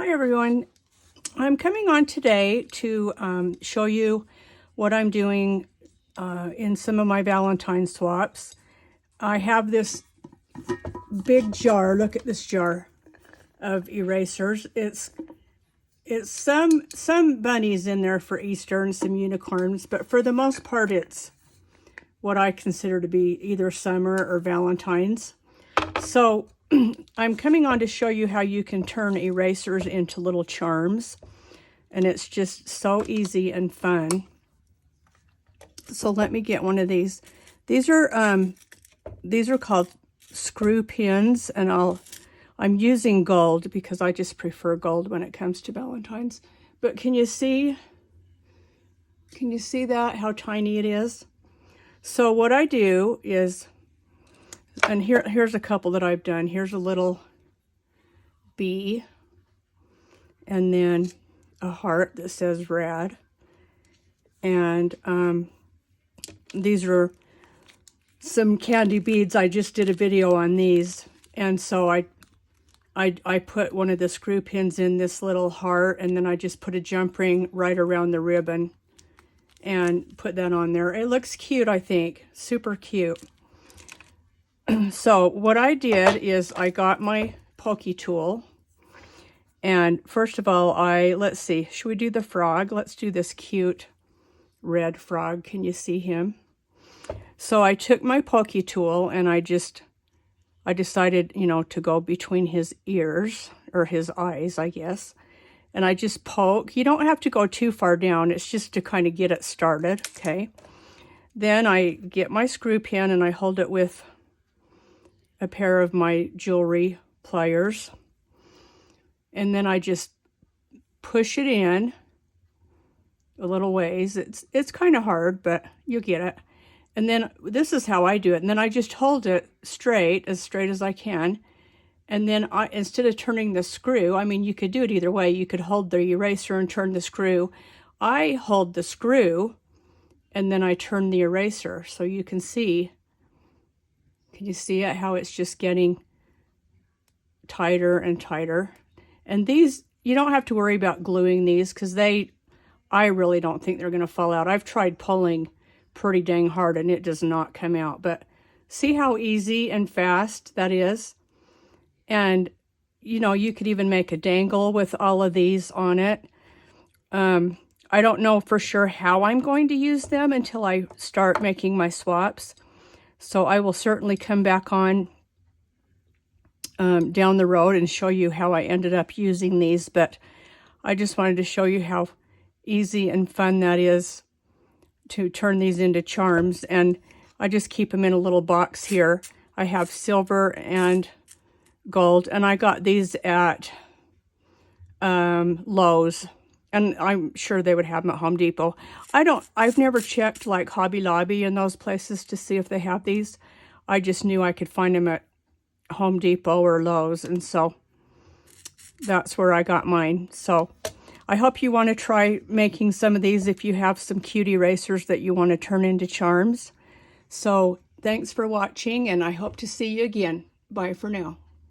Hi everyone, I'm coming on today to show you what I'm doing in some of my Valentine swaps. I have this big jar, look at this jar of erasers. It's some bunnies in there for Easter and some unicorns, but for the most part it's what I consider to be either summer or Valentine's. So I'm coming on to show you how you can turn erasers into little charms, and it's just so easy and fun. So let me get one of these. These are called screw pins, and I'm using gold because I just prefer gold when it comes to Valentine's. But can you see that, how tiny it is? So what I do is, and here's a couple that I've done. Here's a little bee, and then a heart that says rad. And these are some candy beads. I just did a video on these, and so I put one of the screw pins in this little heart, and then I just put a jump ring right around the ribbon and put that on there. It looks cute, I think. Super cute. So what I did is I got my pokey tool, and first of all, let's see, should we do the frog? Let's do this cute red frog. Can you see him? So I took my pokey tool and I decided, to go between his ears, or his eyes, I guess. And I just poke. You don't have to go too far down. It's just to kind of get it started, okay? Then I get my screw pin and I hold it with a pair of my jewelry pliers, and then I just push it in a little ways. It's kind of hard, but you get it. And then this is how I do it. And then I just hold it straight as I can. And then instead of turning the screw, I mean, you could do it either way. You could hold the eraser and turn the screw. I hold the screw and then I turn the eraser, so you can see. Can you see it, how it's just getting tighter and tighter? And these, you don't have to worry about gluing these, because I really don't think they're going to fall out. I've tried pulling pretty dang hard and it does not come out. But see how easy and fast that is? And, you could even make a dangle with all of these on it. I don't know for sure how I'm going to use them until I start making my swaps. So I will certainly come back on down the road and show you how I ended up using these. But I just wanted to show you how easy and fun that is to turn these into charms. And I just keep them in a little box here. I have silver and gold, and I got these at Lowe's. And I'm sure they would have them at Home Depot. I've never checked like Hobby Lobby and those places to see if they have these. I just knew I could find them at Home Depot or Lowe's, and so that's where I got mine. So I hope you want to try making some of these if you have some cute erasers that you want to turn into charms. So thanks for watching, and I hope to see you again. Bye for now.